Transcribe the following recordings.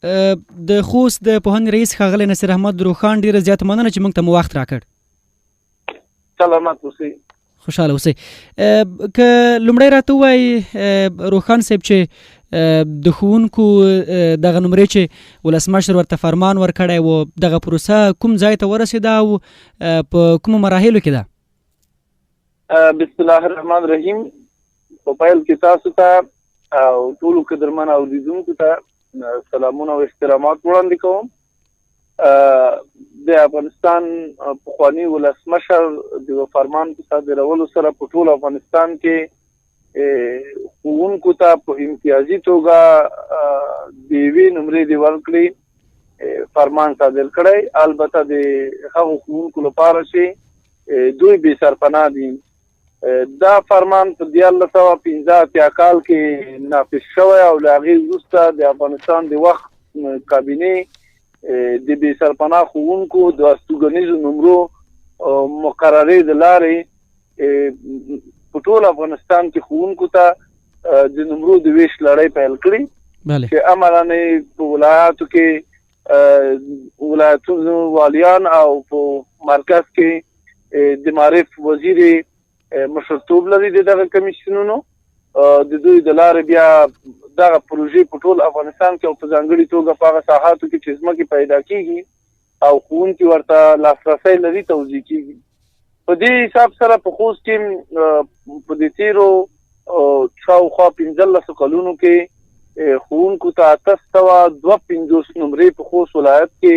د خوست د پوهنې رئیس ښاغلی نصیراحمد روښان ډېره زیاته مننه چې موږ ته مو وخت راکړ. سلامت اوسئ. خوشحاله اوسئ. که لومړی راته ووایي روښان صاحب چې د ښوونکو دغه نمرې چې ولسمشر ورته فرمان ورکړی و دغه پروسه کوم ځای ته ورسېده او په کومو مراحلو کې ده؟ بسم الله الرحمن الرحیم. په پیل کې تاسو ته او ټولو قدرمن اوریدونکو ته سلامونه او احترامات وړاندې کوم. د افغانستان پخواني ولسمشر د فرمان په صادرولو سره په ټول افغانستان کې ښوونکو ته په امتیازي توګه د یوې نمرې د ورکړې فرمان صادر کړی. البته د هغو ښوونکو لپاره چې دوی بې سرپناه دي. دا فرمان په 1985 کال کې نافذ شوی او له هغې وروسته د افغانستان د وخت کابینې د بې سرپناه ښوونکو د استوګنیزو نمرو مقررې د لارې په ټول افغانستان کې ښوونکو ته د نمرو د ویش لړۍ پیل کړي چې عملاً په ولایاتو کې ولایتونو والیان او په مرکز کې د معرف وزیر مشرتوب لري د دغه کمیشنونو. د دوی د لارې بیا دغه پروژې په ټول افغانستان کې او په ځانګړي توګه په هغه ساحاتو کې چې ځمکې پیدا کېږي او ښوونکي ورته لاسرسی لري توزیع کېږي. په دې حساب سره په خوست کې په دې تیرو شاوخوا 15 کلونو کې ښوونکو ته 852 نمرې په خوست ولایت کې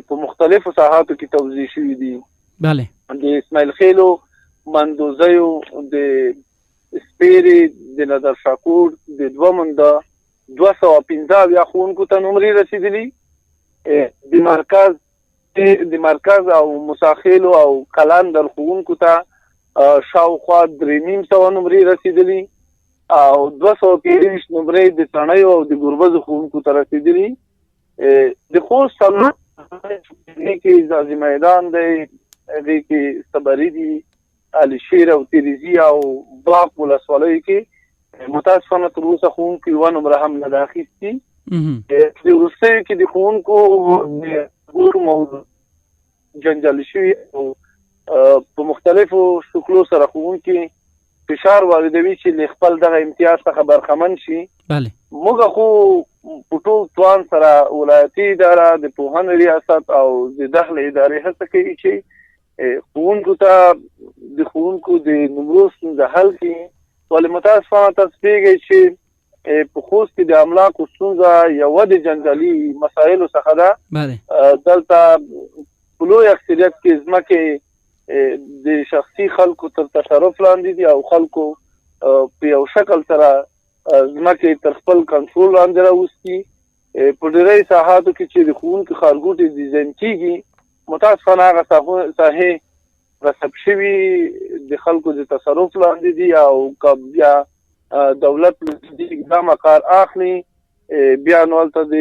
په مختلفو ساحاتو کې توزیع شوي دي. د اسماعیل خیلو، مندوزیو، د سپیرې، د نظر شاکور، د دومنده 215 یا ښوونکو ته نمرې رسېدلي. د مرکز او مساخیلو او قلندر ښوونکو ته شاوخوا 300 نمرې رسېدلي او 223 نمرې د تڼیو او د ګربزو ښوونکو ته رسېدلي. د خوست کې ځاځي میدان دی، هغې کې صبري دي، علي شیر او تیریزي او باغ ولسوالیو کې متاسفانه تر اوسه ښوونکي یوه نمره هم نه ده اخیستي. د وروستیو کې د ښوونکو موضوع جنجالي شوي او په مختلفو شکلو سره ښوونکي فشار واردوي چې له خپل دغه امتیاز څخه برخمن شي. موږ خو په ټول توان سره ولایتي اداره، د پوهنې ریاست او د دخل ادارې هڅه کوي چې ښوونکو ته د ښوونکو د نمرو ستونزه حل کړي. ولې متاسفانه تاسو پوهېږئ چې په خوست کې د املاکو ستونزه یوه د جنجالي مسایلو څخه ده. دلته په لوی اکثریت کې ځمکې د شخصي خلکو تر تصرف لاندې دي او خلکو په یو شکل سره ځمکې تر خپل کنټرول لاندې راوستي. په ډېری ساحاتو کې چې د ښوونکي ښارګوټي ډیزاین کېږي متاسفانه هغه ساحې غصب شوي د خلکو د تصرف لاندې دي او که بیا دولت د اقدامه کار اخلي بیا نو هلته د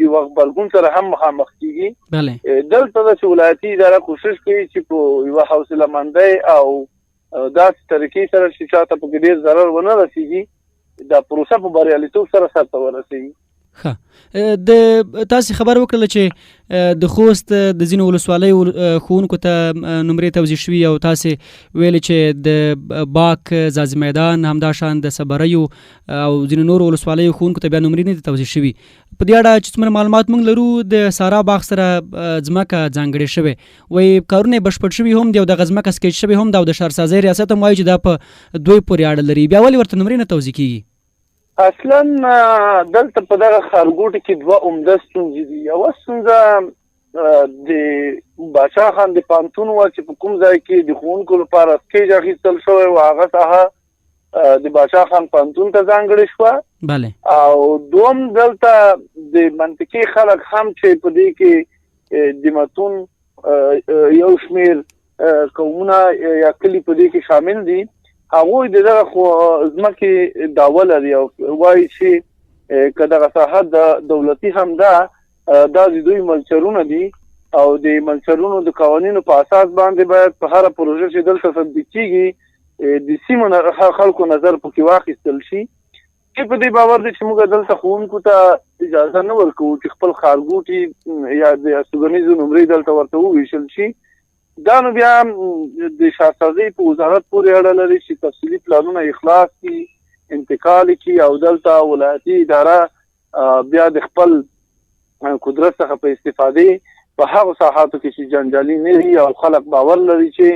یوه غبرګون سره هم مخامخ کېږي. دلته ده چې ولایتي اداره کوشش کوي چې په یوه حوصله مندۍ او داسې طریقې سره چې چاته پکې ډېر ضرر ونه رسېږي دا پروسه په بریالیتوب سره سرته ورسېږي. تاسې خبر وکړله چې د خوست د ځینو ولسوالیو ښوونکو ته نمرې توزیع شوي او تاسې ویلې چې د باک، ځاځي میدان، همداشان د صبریو او ځینو نورو ولسوالیو ښوونکو ته بیا نمرې نه دي توزیع شوي. په دې اړه چې څومره معلومات موږ لرو د سارا باغ سره ځمکه ځانګړې شوې وایي کارونه یې بشپړ شوي هم دي او دغه ځمکه سکیچ شوې هم ده او د ښارسازۍ ریاست هم وایي چې دا په دوی پورې اړه لري. بیا ولې ورته نمرې نه توزیع کېږي؟ اصلا دلته په دغه ښارګوټي کې دوه عمده ستونزې دي. یوه ستونزه د باچا خان د پانتون وه چې په کوم ځای کې د ښوونکو لپاره سکیج اخیستل شوی و هغه ساحه د باچا خان پانتون ته ځانګړې شوه. او دوم دلته د منطقي خلک هم چې په دې کې د متون یو شمېر قومونه یا کلي په دې کې شامل دي هغوی د دغه ځمکې دعوه لري او وایي چې که دغه ساحه د دولتي هم ده دا د دوی ملچرونه دي او د ملچرونو د قوانینو په اساس باندې باید په هره پروژه چې دلته تطبیق کېږي د سیمو خلکو نظر پکې واخیستل شي په دې باور دی چې موږ دلته ښوونکو ته اجازه نه ورکوو چې خپل ښارګوټي یا د استوګنیزو نمرې دلته ورته وویشل شي. دا نو بیا د ښارسازۍ په وزارت پورې اړه لري چې تفصیلي پلانونه اخلاص کړي، انتقال کړي او دلته ولایتي اداره بیا د خپل قدرت څخه په استفادې په هغو ساحاتو کې چې جنجالي نه وي او خلک باور لري چې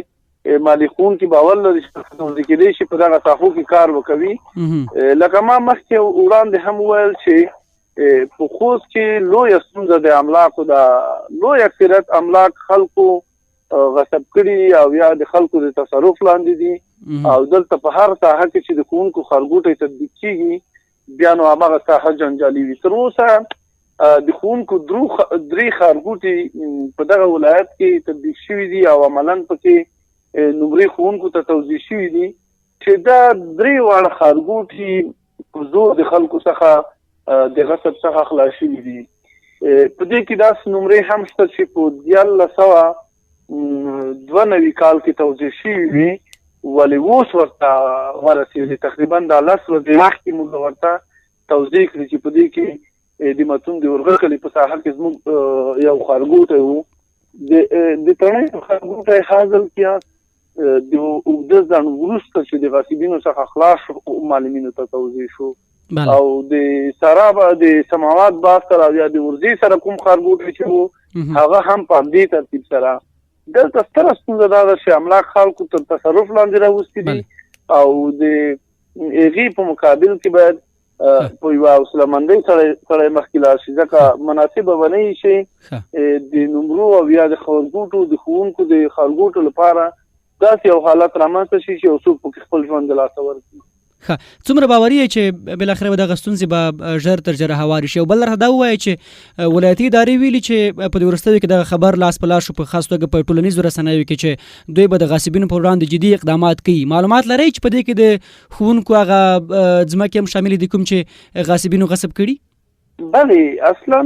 مالي ښوونکي باور لري چې توضیح کېدی شي په دغه ساحو کې کار وکوي. لکه ما مخکې وړاندې هم وویل چې په خوست کې لویه ستونزه د املاکو ده. لوی اکثریت املاک خلکو غصب کړي او یا د خلکو د تصرف لاندې دي او دلته په هر ساحه کې چې د ښوونکو ښارګوټی تطبیق کېږي بیا نو هماغه ساحه جنجالي وي. تر اوسه د ښوونکو 3 ښارګوټي په دغه ولایت کې تطبیق شوي دي او عملاً پکې نمرې ښوونکو ته توزیع شوي دي چې دا 3 واړه ښارګوټي په زور د خلکو څخه د غصب څخه خلاص شوي دي. په دې کې داسې نمرې هم شته چې په 1992 کال کې توزیع شوي وي ولې اوس ورته ورسېدي. تقریبا د 10 ورځې مخکې موږ ورته توزیع کړي چې په دې کې د متون د ورکړې په ساحه کې زموږ یو ښارګوټی و. د تڼۍ ښارګوټی حاصل کیا د اوږده ځنډ وروسته چې د غاصبینو څخه خلاص شو معلمینو ته توزیع شو او د سراب د سماوات باغ سره یا د ورځې سره کوم ښارګوټی چې و هغه هم په همدې ترتیب سره. دلته ستره ستونزه دا ده چې املاک خلکو تر تصرف لاندې راوستي دي او د هغې په مقابل کې باید په یوه حوصلهمندۍ سره مخکې لاړ شي ځکه مناسبه به نه وي چې د نمرو او یا د ښارګوټو د ښوونکو د ښارګوټو لپاره داسې یو حالت رامنځته شي چې یو څوک پکې خپل ژوند د لاسه ورکړي. څومره باوري یې چې بالاخره به دغه ستونزې به ژر تر ژره هوارې شي؟ او بل راته دا ووایه چې ولایتي ادارې ویلي چې په دې وروستیو کې دغه خبر لاس په لاس شو په خاص توګه په ټولنیزو رسنیو کې چې دوی به د غاصبینو پر وړاندې جدي اقدامات کوي. معلومات لرئ چې په دې کې د ښوونکو هغه ځمکې هم شاملې دي کوم چې غاصبینو غصب کړي؟ بلې اصلا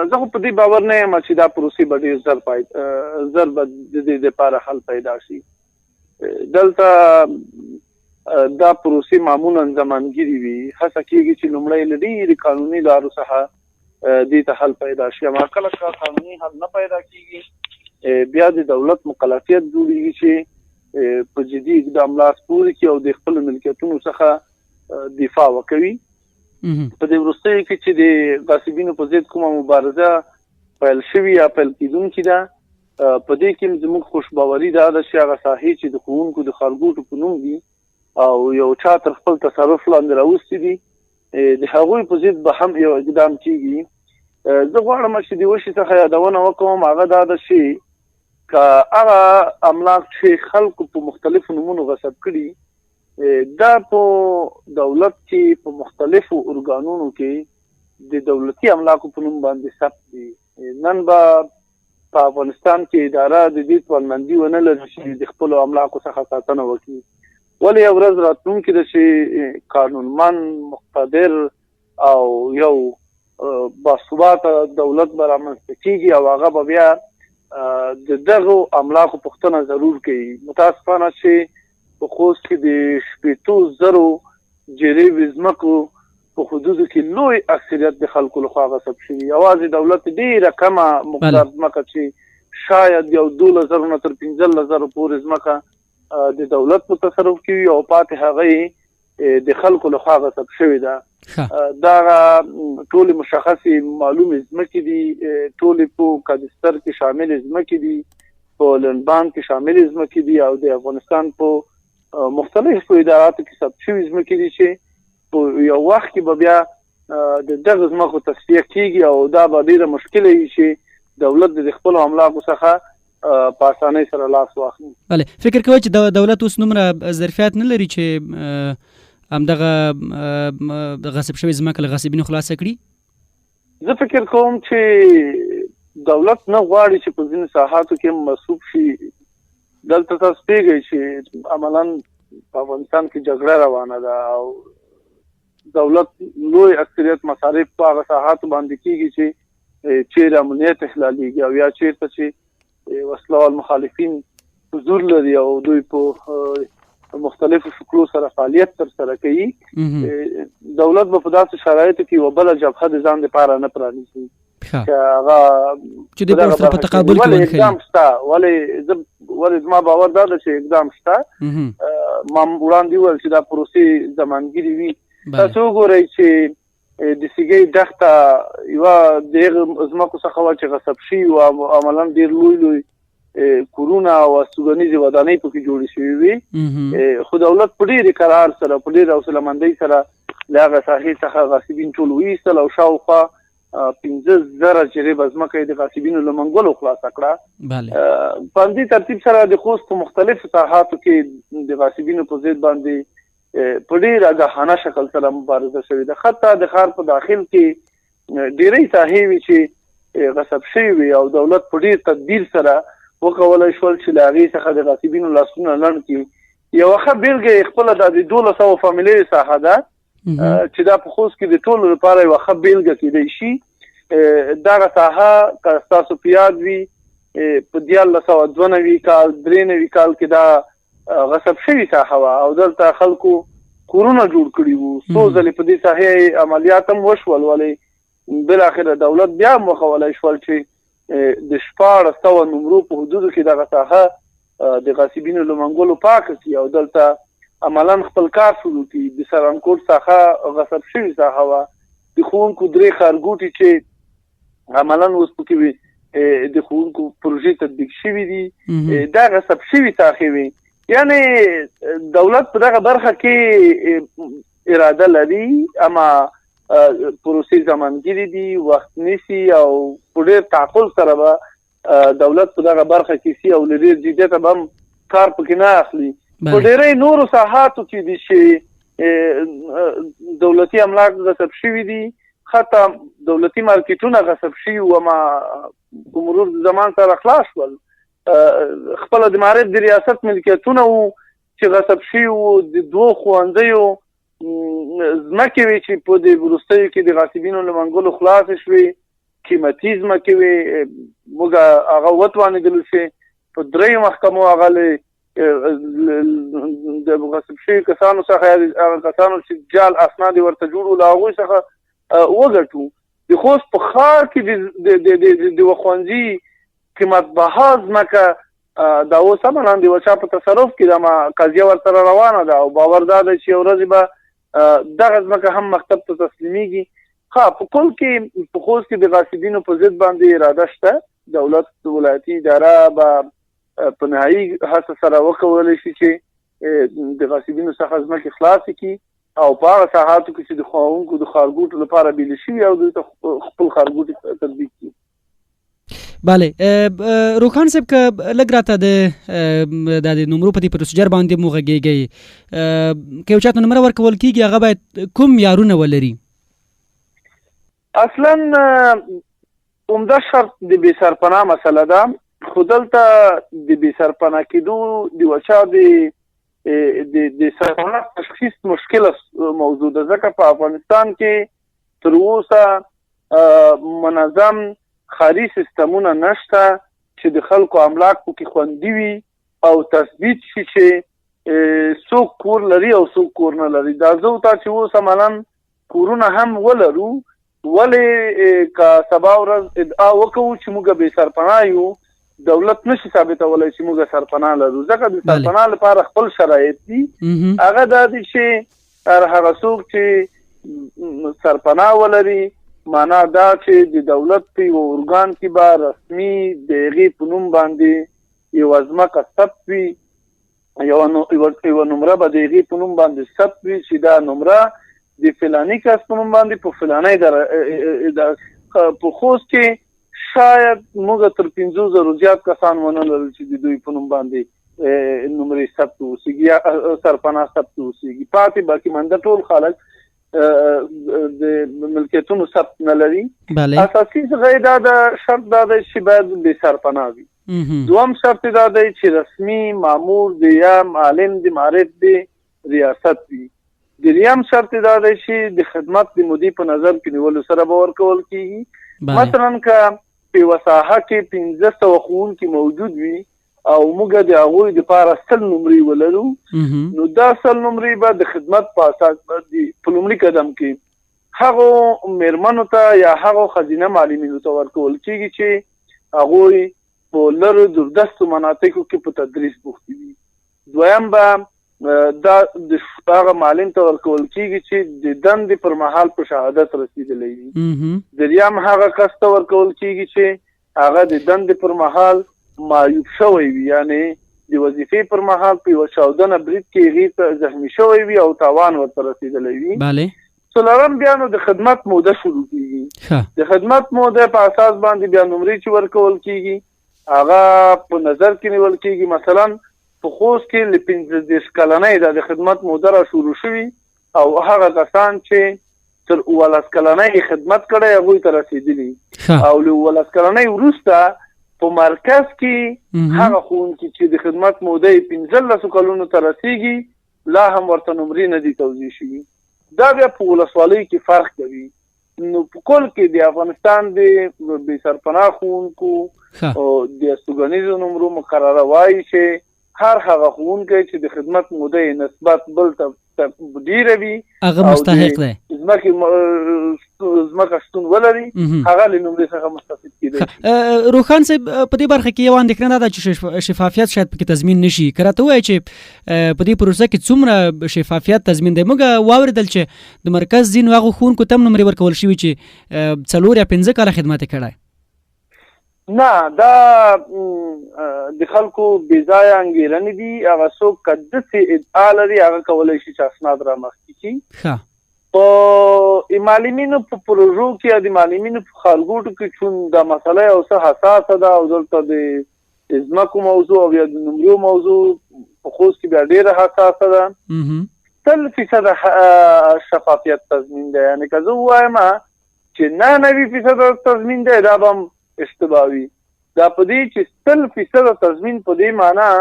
زه خو په دې باور نه یم چې دا پروسې به ډېر زر به د دې دپاره حل پیدا شي. دلته دا پروسې معمولا زمانګیري وي. هڅه کېږي چې لومړی له ډېرې قانوني لارو څخه دې ته حل پیدا شي. اما کله قانوني حل نه پیدا کېږي بیا د دولت مکلفیت جوړېږي چې په جدي اقدام لاس پورې کړي او د خپلو ملکیتونو څخه دفاع وکوي. په دې وروستیو کې چې د غاصبینو په ضد کومه مبارزه پیل شوې یا پیل کېدونکې ده په دې کې زموږ خوشباوري دا ده چې هغه ساحې چې د ښوونکو د ښارګوټو په نوم دي او یو چا تر خپل تصرف لاندې راوستي دي د هغوی په ضد به هم یو اقدام کېږي. زه غواړم چې د وشي څخه یادونه وکړم هغه دا ده چې که هغه املاک چې خلکو په مختلفو نومونو غصب کړي دا په دولت کې په مختلفو ارګانونو کې د دولتي املاکو په نوم باندې ثبت دي. نن به په افغانستان کې اداره د دې توانمندي ونه لري چې د خپلو املاکو څخه ساتنه وکړي. ولې یو ورځ راتلونکې ده چې قانونمند مقتدر او یو باثباته دولت به رامنځته کېږي او هغه به بیا د دغو املاکو پوښتنه ضرور کوي. متاسفانه چې په خوست کې د 7,000 جریبې ځمکو په حدودو کې لوی اکثریت د خلکو لخوا غصب شوي. یوازې دولت ډېره کمه مقدار ځمکه چې شاید یو 12,000 نه تر 15,000 پورې ځمکه د دولت په تصرف کې وي او پاتې هغه د خلکو لخوا غصب شوې ده. دا ټولې مشخصې معلومې ځمکې دي، ټولې په کادستر کې شاملې ځمکې دي، په لندبان کې شاملې ځمکې دي او د افغانستان په مختلفو اداراتو کې ثبت شوي ځمکې دي چې په یو وخت کې به بیا د دغه ځمکو تصفیه کېږي او دا به ډېره مشکله وي چې دولت د خپلو املاکو څخه په اسانۍ سره لاس واخلي. بله فکر کوئ چې دولت اوس دومره ظرفیت نه لري چې همدغه غصب شوې ځمکه له غاصبینو خلاصه کړي؟ زه فکر کوم چې دولت نه غواړي چې په ځینو ساحاتو کې مصروف شي. دلته تاسو پوهېږئ چې عملاً په افغانستان کې جګړه روانه ده او دولت لوی اکثریت مصارف په هغه ساحاتو باندې کېږي چې چیرې امنیت احلالېږي او یا چیرته چې وسله وال مخالفین حضور لري او دوی په مختلفو شکلو سره فعالیت ترسره کوي. دولت به په داسې شرایطو کې یوه بله جبهه د ځان دپاره نه پرانیزي چې هغه چې د ورسره په تقابل کې ونښلي. اقدام شته، ولې زما باور دا ده چې اقدام شته. ما وړاندې وویل چې دا پروسې زمانګیري وي. تاسو وګورئ چې د سیګۍ دښته یوه د هغې ځمکو څخه وه چې غصب شوي وو او عملاً ډېر لوی کورونه او استوګنیزې ودانۍ پکې جوړې شوې وي، خو دولت په ډېرې قرار سره په ډېرې حوصلهمندۍ سره له هغه ساحې څخه غاصبین ټول وایستل او شاوخوا 15,000 جریبه ځمکه یې د غاصبینو له منګولو خلاصه کړه. په همدې ترتیب سره د خوست په مختلفو ساحاتو کې د غاصبینو په ضد باندې په ډېر آګاهانه شکل سره مبارزه شوې ده. حتی د ښار په داخل کې ډېرې ساحې وي چې غصب شوې وي او دولت په ډېر تدبیر سره وکولای شول چې له هغې څخه د غاصبینو لاسونه لنډ کړي. یوه ښه بېلګه یې خپله دا د 1200 فامیلۍ ساحه ده چې دا په خوست کې د ټولو لپاره یوه ښه بېلګه کېدی شي. دغه ساحه که ستاسو په یاد وي په 1992 کال 93 کال کې دا غصب شوي ساحه وه او دلته خلکو کورونه جوړ کړي وو. څو ځلې په دې ساحې عملیات هم وشول، ولې بالاخره دولت بیا هم وښولی شول چې د 1400 نمرو په حدودو کې دغه ساحه د غاصبینو له منګولو پاکه کړي او دلته عملاً خپل کار شروع کړي. د سرانکوټ ساحه غصب شوي ساحه وه. د ښوونکو 3 ښارګوټي چې عملاً اوس پکې د ښوونکو پروژې تطبیق شوي دي، دا غصب شوي ساحې وي. یعنې دولت په دغه برخه کې اراده لري، اما پروسې زمانګیري دي، وخت نیسي او په ډېر تعقل سره به دولت په دغه برخه کې سي او له ډېر جدیته به هم کار پکې نه اخلي. په ډېرې نورو ساحاتو کې دي چې دولتي املاک غصب شوي دي، حتی دولتي مارکیټونه غصب شوي وو، اما په مرور د زمان سره خلاص شول. خپله د معارف د ریاست ملکیتونه وو چې غصب شوي وو. د 2 ښوونځیو ځمکې وې چې په د وروستیو کې د غاصبینو له منګولو خلاصې شوې، قیمتي ځمکې وې. موږ هغه وتوانېدلو چې په 3 محکمو هغه د غصب شوي کسانو څخه هغه کسانو چې جعل اسناد ورته جوړ له هغوی څخه وګټو. د خوست په ښار کې د یوه ښوونځي قیمتبها ځمکه دا اوس عملاً د یوه چا په تصرف کې ده، اما قضیه ورسره روانه ده او باور دا ده چې یو ورځې به دغه ځمکه هم مکتب ته تسلیمیږي. په کل کې په خوست کې د غاصبینو په ضد باندې اراده شته. دولت ولایتي اداره به په نهایي هڅه سره وکولی شي چې د غاصبینو څخه ځمکې خلاصې کړي او په هغه ساحاتو کې چې د ښوونکو د ښارګوټو لپاره بیلې شوي او دوی ته خپل ښارګوټي تطبیق کړي. بله روښان صاحب که لږ راته د نمرو په دې پروسیجر باندې مو غږېږئ، که یو چاته نمره ورکول کېږي هغه باید کوم معیارونه ولري؟ اصلا عمده شرط د بې سرپناه مسله ده، خو دلته د بې سرپناه کېدو د یوه چا د سرپناه تشخیص مشکله موضوع ده، ځکه په افغانستان کې تر اوسه منظم ښاري سیستمونه نشته چې د خلکو املاک پکې خوندي وي او تثبیت شي چې څوک کور لري او څوک کور نه لري. دا زه ورته چې اوس عملاً کورونه هم ولرو، ولې که سبا ورځ ادعا وکړو چې موږ بې سرپناه یو، دولت نشي ثابتولی چې موږ سرپناه لرو، ځکه د سرپناه لپاره خپل شرایط دي. هغه دا دي چې هغه څوک چې سرپناه ولري، معنا دا چې د دولت په یو ارګان کې به رسمي د هغې په نوم باندې یوه ځمکه ثبت وي، یوه نمره به د هغې په نوم باندې ثبت وي چې دا نمره د فلاني کس په نوم باندې په فلاني په خوست کې شاید موږ تر 5,000 زیات کسان ونه لرو چې د دوی په نوم باندې نمرې ثبت اوسېږي یا سرپناه ثبت اوسېږي. پاتې باقي مانده ټول خلک د ملکیتونو ثبت نه لري. اساسي څه دا د شرط دا دی چې باید بې سرپناه وي. دوم شرط دا دی چې رسمي مامور دی یا معلم د معارف د ریاست وي. دریم شرط دا دی چې د خدمت د مودې په نظر کې نیولو سره به ورکول کېږي. مثلا که په یوه ساحه کې 1500 ښوونکي موجود وي او موږ د هغوی دپاره 100 نمرې ولرو. نو دا 100 نمرې به د خدمت په اساس باندې په لومړي قدم کې هغو میرمنو ته یا هغو ښځینه معلمینو ته ورکول کېږي چې هغوی په لرو دوردستو مناطقو کې په تدریس بوختې دي. دویم به دا د هغه معلم ته ورکول کېږي چې د دندې پر مهال په شهادت رسېدلی وي. دریم هغه کس ته ورکول کېږي چې هغه د دندې پر مهال معیوب شوی وي، یعنی د وظیفې پر مهال په یوه چاودنه برید کې هغې ته زخمي شوی وي او تاوان ورته رسېدلی وي. څلورم بیا نو د خدمت موده شروع کېږي. د خدمت موده په اساس باندې بیا نمرې چې ورکول کېږي هغه په نظر کې نیول کېږي. مثلا په خوست کې له 15 کلنۍ د خدمت موده را شروع شوي او هغه کسان چې تر 17 کلنۍ خدمت کړی هغوی ته رسېدلي، او له 17 کلنۍ وروسته په مرکز کې هغه ښوونکي چې د خدمت موده یې 15 کلونو ته رسېږي لا هم ورته نمرې نه دي توضیح شوي. دا بیا په ولسوالیو کې فرق کوي. نو په کل کې د افغانستان د بې سرپناه ښوونکو او د استوګنیزو نمرو مقرره وایي چې هر هغه ښوونکی چې د خدمت موده یې نسبت بل ته ډیره وي هغه مستحق دی، ځمکه شتون ولري، هغه له نمرې څخه مستفید کېدی. روښان صاحب په دې برخه کې یوه اندېښنه دا ده چې شفافیت شاید پکې تضمین نشي. که راته ووایي چې په دې پروسه کې څومره شفافیت تضمین دی؟ موږ واورېدل چې د مرکز ځینو هغو ښوونکو ته هم نمرې ورکول شوي چې 4 یا 15 کاله خدمت یې کړی. نه، دا د خلکو بې ځایه انګېرنې دي. هغه څوک که داسې ادعا لري هغه کولی شي چې اسناد رامخکې کړي. په معلمینو په پروژو کې یا د معلمینو په ښارګوټو کې چون دا مسله یو څه حساسه ده او دلته د ځمکو موضوع او یا د نمرو موضوع په خوست کې بیا ډېره حساسه ده. 100% شفافیت تضمین دی. یعنې که زه ووایم چې 99% تضمین دی دا به هم اشتباهي. دا په دې چې 100% تضمین په دې معنا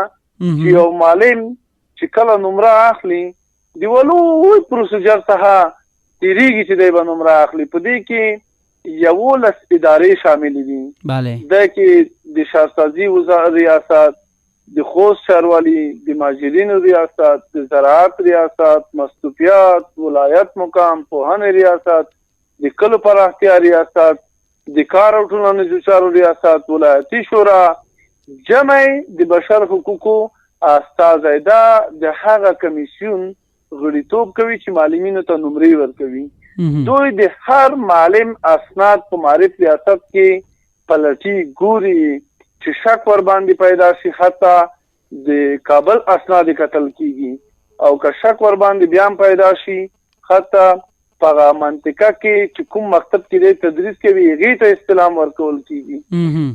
چې یو معلم چې کله نمره اخلي د ولوی پروسیجر څخه تیریږي چې دی به نمره اخلي. په دې کې 11 ادارې شاملې دي. دا کې د شهرسازي ریاست، د خوست ښاروالي، د ماجرینو ریاست، د زراعت ریاست، مستوفیات، ولایت مقام، پوهنې ریاست، د کلو پراختیا ریاست، د کار او ټولنیزو چارو ریاست، ولایتي شورا، جمع د بشر حقوقو استازی. دا د هغه کمیسیون غړیتوب کوي چې معلمینو ته نمرې ورکوي. دوی د هر معلم اسناد په معرف ریاست کې پلټي، ګوري چې شک ور باندې پیدا شي. حتی د کابل اسناد کتل کیږي او که شک ور باندې بیا پیدا شي حتی په منطقه کې چې کوم مکتب کې د تدریس کوي هغې ته استلام ورکول کېږي.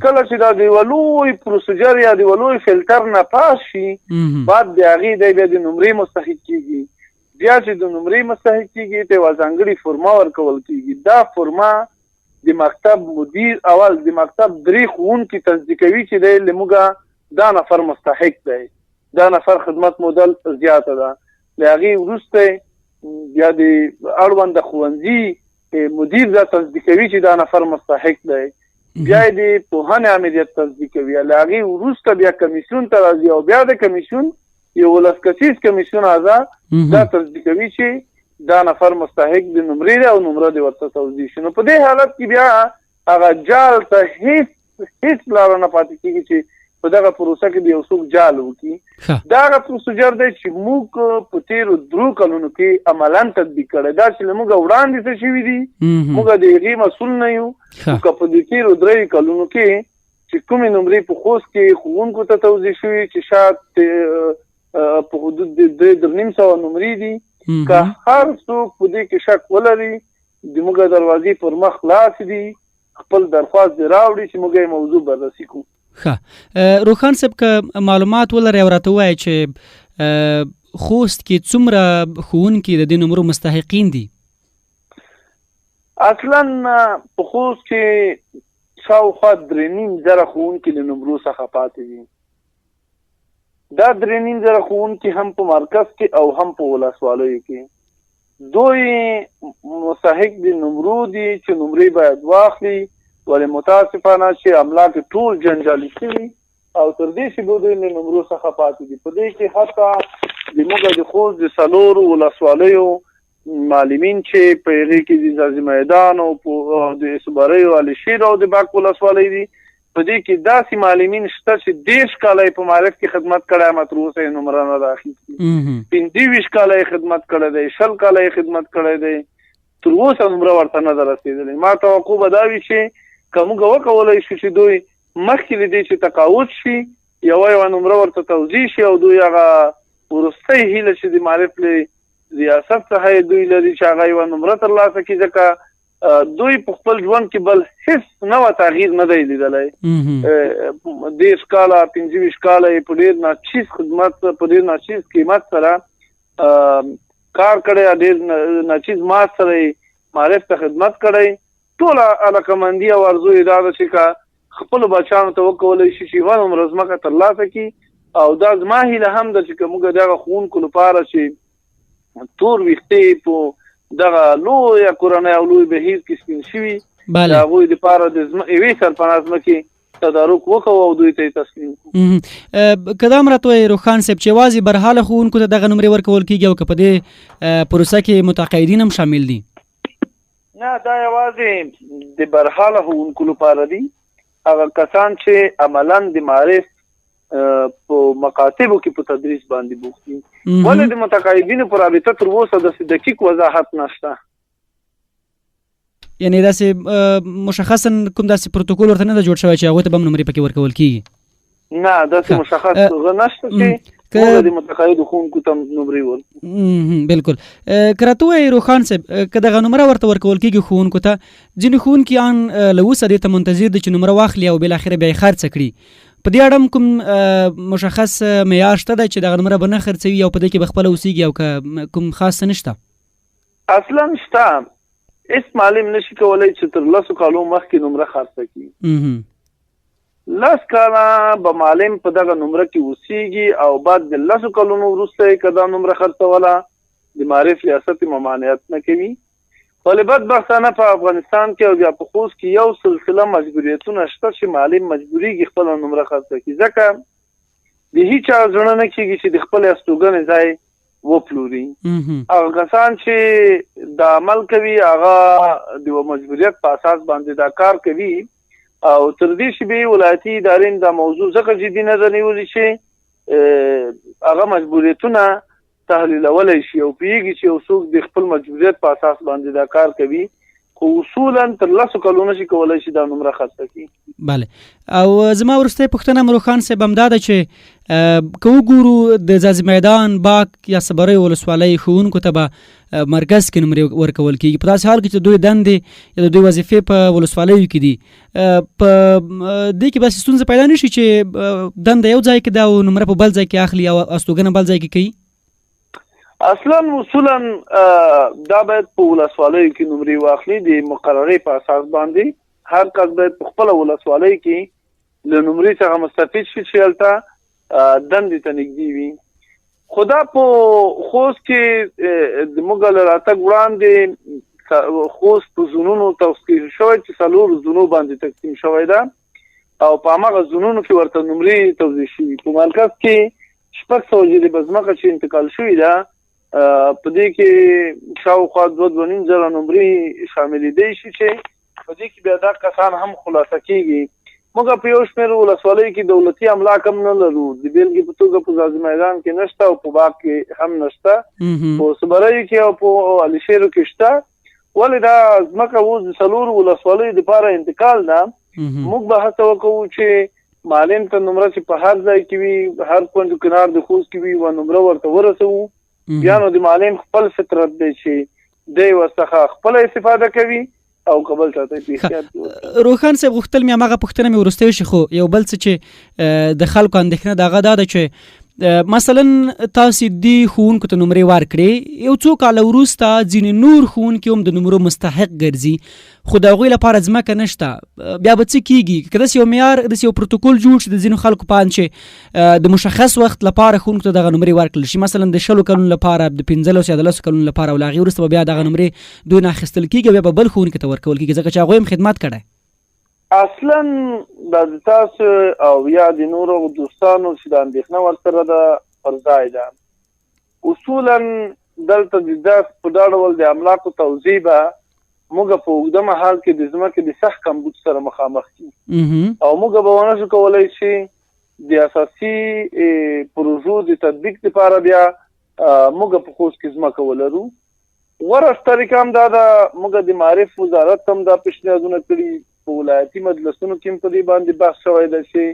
کله چې دا د ولوی پروسیجر یا د ولوی فلټر نه پاس شي بعد د هغې دی بیا د نمرې مستحق کېږي. بیا چې د نمرې مستحق کېږي ته یوه ځانګړې فورما ورکول کېږي. دا فورما د مکتب مدیر اول د مکتب 3 ښوونکي تصدیقوي چې دی له موږ دا نفر مستحق دی، دا نفر خدمت مودل زیاته ده. له هغې وروسته بیا د اړونده ښوونځي مدیر دا تصدیقوي چې دا نفر مستحق دی. بیا د پوهنې امریت تصدیقوي. له هغې وروسته بیا کمیسیون ته راځي او بیا د کمیسیون 11 کسیز کمیسیون اعضا دا تصدیقوي چې دا نفر مستحق د نمرې دی او نمره دې ورته توضیح شي. نو په دې حالت کې بیا هغه جال ته هیڅ لاره نه پاتې کېږي چې په دغه پروسه کې د یو څوک جال وکړي. دا هغه پروسیجر دی چې موږ په تېرو 3 کلونو کې عملاً تطبیق کړی. دا چې له موږ وړاندې څه شوي دي موږ د هغې مسؤل نه یو. که په دې تېرو 3 کلونو کې چې کومې نمرې په خوست کې ښوونکو ته توضیح شوي چې شاید په حدود د 3,500 نمرې دي، که هر څوک په دې کې شک ولري د موږ دروازې پر مخ خلاص دي، خپل درخواست دې راوړي چې موږ یې موضوع بررسي کړو. روښان صاحب که معلومات ولرئ او راته ووایئ چې خوست کې څومره ښوونکي د دې نمرو مستحقین دي؟ اصلا په خوست کې شاوخوا 3,500 ښوونکي له نمرو څخه پاتې دي. دا 3,500 ښوونکي هم په مرکز کې او هم په ولسوالیو کې دوی مستحق د نمرو دي چې نمرې باید واخلي. ولې متاسفانه چې املاک ټول جنجالي شوي او تر دې چې به دوی له نمرو څخه پاتې دي. په دې کې حتی زموږ د خوست د څلورو ولسوالیو معلمین چې په هغې کې د ځاځي میدان او د صبریو علشیر او د باک ولسوالۍ دي، په دې کې داسې معلمین شته چې 10 کاله یې په معرف کې خدمت کړی، ما تر اوسه یې نمره نه ده اخیستې. 25 کاله یې خدمت کړی دی، 20 کاله یې خدمت کړی دی، تر اوسه نمره ورته نه ده رسېدلې. ما توقع به دا وي چې که موږ وکولی شو چې دوی مخکې له دې چې تقاعد شي یوه نمره ورته توضیح شي او دوی هغه وروستی هیله چې د معرف له ریاست څخه دوی لري چې هغه یوه نمره ترلاسه کړي، ځکه دوی په خپل ژوند کې بل هېڅ نوی تغییر نه دی لیدلی. 10 کاله 25 کاله یې په ډېر ناچیز خدمت، په ډېر ناچیز قیمت سره کار کړی، ډېر ناچیز مات سره یې معرف ته خدمت کړی. ټوله علاقمندي او ارزو یې دا ده چې که خپلو بچیانو ته وکولی شي چې یوه نمره ځمکه ترلاسه کړي. او دا زما هیله هم ده چې که موږ د هغه ښوونکو لپاره چې تور ویښتې په دغه لویه کورنۍ او لوی بهیر کې سپین شوي، د هغوی دپاره د یوې سرپناه ځمکې تدارک وکړو او دوی ته یې تسلیم کړو. که دا هم راته وایي روښان صاحب چې یوازې برحاله ښوونکو ته دغه نمرې ورکول کېږي او که په دې پروسه کې متقاعدین هم شامل دي؟ نه، دا یوازې د برحاله ښوونکو لپاره دي، هغه کسان چې عملاً د معرف په مکاتبو کې په تدریس باندې بوخت دي. ولې د متقاعدینو په رابطه تر اوسه داسې دقیق وضاحت نشته؟ یعنې داسې مشخصا کوم داسې پروتوکول ورته نه ده جوړ شوی چې هغوی ته به هم نمرې پکې ورکول کېږي؟ نه، داسې مشخص هغه نشته چې موږ د متقاعدو ښوونکو ته نمرې ورکړو. بلکل. که راته ووایي روښان صاحب، که دغه نمره ورته ورکول کېږي ښوونکو ته، ځینې ښوونکیان له اوسه دې ته منتظر دي چې نمره واخلي او بالاخره بیا یې خرڅه کړي. په دې اړه هم کوم مشخص معیار شته دی چې دغه نمره به نه خرڅوي او په دې کې به خپله اوسېږي او که کوم خاص څه نشته؟ اصلا شته، هېڅ معلم نشي کولی چې تر 10 کالو مخکې نمره خرڅه کړي. 10 کاله به معلم په دغه نمره کې اوسېږي او بعد د 10 کلونو وروسته یې که دا نمره خرڅوله د معرف ریاست ممانعت نه کوي. ولې بدبختانه په افغانستان کې او بیا په خوست کې یو سلسله مجبوریتونه شته چې معلم مجبوریږي خپله نمره خرڅه کړي، ځکه د هیچا زړه نه کېږي چې د خپلې استوګنې ځای وپلوري. هغه کسان چې دا عمل کوي هغه د مجبوریت په اساس باندې دا کار کوي او تر دې چې به ولایتي ادارې دا موضوع ځکه جدي نه ده نیولې چې هغه مجبوریتونه تحلیلولی شي او پوهېږي چې یو څوک د خپل مجبوریت په اساس باندې دا کار کوي، خو اصولا تر 10 کلونو شي کولی شي دا نمره خرڅه کړي. بله. او زما وروستی پوښتنه هم روښان صاحب همدا ده چې که وګورو د ځاځي میدان، باک یا صبریو ولسوالۍ ښوونکو ته به مرکز کې نمرې ورکول کېږي، په داسې حال کې چې دوی دندې یا د دوی وظیفې په ولسوالیو کې دي. په دې کې به ستونزه پیدا نه شي چې دنده یو ځای کې ده او نمره په بل ځای کې اخلي او استوګنه بل ځای کې کوي؟ اصلا اصولا دا باید په ولسوالیو کې نمرې واخلي د مقررې په اساس باندې. هر کس باید په خپله ولسوالۍ کې له نمرې څخه مستفید شي چې هلته دندې ته نږدې وي. خو دا په خوست کې زموږ له راتګ وړاندې خوست په زونونو توقیف شوی چې 4 زونو باندې تقسیم شوی ده او په هماغه زونونو کې ورته نمرې توضیح شوي. په مرکز کې 600 جریبه ځمکه چې انتقال شوې ده، په دې کې شاوخوا 2.5 زره نمرې شاملېدی شي چې په دې کې بیا دا کسان هم خلاصه کېږي. موږ په یو شمېر ولسوالیو کې دولتي املاک هم نه لرو، د بېلګې په توګه په ځاځي میدان کې نشته او په باغ کې هم نشته، په صبریو کې او په علشیرو کې شته. ولې دا ځمکه اوس د 4 ولسوالیو دپاره انتقال ده. موږ به هڅه وکړو چې معلم ته نمره چې په هر ځای کې وي، هر کونج کنار د خوست کې وي، و نمره ورته ورسوو. بیا نو د معلم خپل فطرت دی چې دی ورڅخه خپله استفاده کوي او قبل ته ته احتیاط. روښان صاحب غوښتل مې هماغه پوښتنه مې وروستی شي، خو یو بل څه چې د خلکو اندېښنه د هغه دا ده چې مثلا تاسې دې ښوونکو ته نمرې ورکړې، یو څو کاله وروسته ځینې نور ښوونکي هم د نمرو مستحق ګرځي، خو د هغوی لپاره ځمکه نشته. بیا به څه کېږي؟ که داسې یو معیار، داسې یو پروتوکول جوړ شي د ځینو خلکو په اند چې د مشخص وخت لپاره ښوونکو ته دغه نمرې ورکړل شي، مثلا د 20 کلونو لپاره، د 15 یا د 10 کلونو لپاره، او له هغې وروسته به بیا دغه نمرې دوی نه اخیستل کېږي، بیا به بل ښوونکي ته ورکول کېږي ځکه چې هغوی هم خدمت کړی. اصلا د تاسو او یا د نورو دوستانو چې د اندېښنه ورسره ده پر ځای ده. اصولا دلته د په دا ډول د املاکو توزیع به موږ په اوږده مهال کې د ځمکې د سخت کمبود سره مخامخ کیږو او موږ به ونه شو کولی چې د اساسي پروژو د تطبیق لپاره بیا موږ په خوست کې ځمکه ولرو. غوره طریقه هم دا ده، موږ د معارف وزارت هم دا پیشنهادونه کړي، په ولایتي مجلسونو کې هم په دې باندې بحث شوی ده چې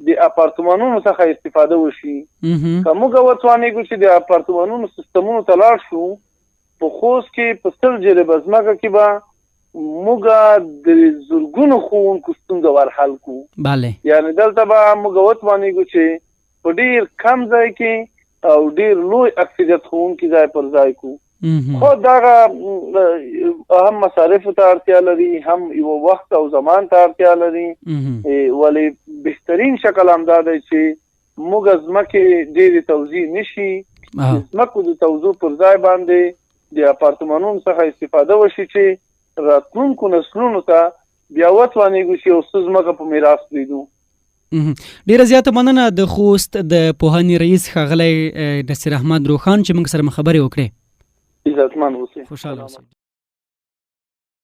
د اپارتمانونو څخه استفاده وشي. که موږ وتوانېږو چې د اپارتمانونو سیستمونو ته لاړ شو، په خوست کې په 100 جریبه ځمکه کې به موږ د زرګونو ښوونکو ستونزه ورحل کړو. یعنې دلته به موږ وتوانېږو چې په ډېر کم ځای کې او ډېر لوی اکثریت ښوونکي ځای پر ځای کړو. خو دغه هم مصارفو ته اړتیا لري، هم یو وخت او زمان ته اړتیا لري. ولې بهترین شکل هم دا دی چې موږ ځمکې ډېرې توزیع نشي، ځمکو د توزیع پر ځای باندې د اپارتمانونو څخه استفاده وشي چې راتلونکو نسلونو ته بیا وتوانېږو چې یو څه ځمکه په میراث پرېږدو. ډیره زیاته مننه د خوست د پوهنې رئیس ښاغلی نصیراحمد روښان چې موږ سره خبرې وکړې. عزتمن اوسئ. خوشحاله اوسئ.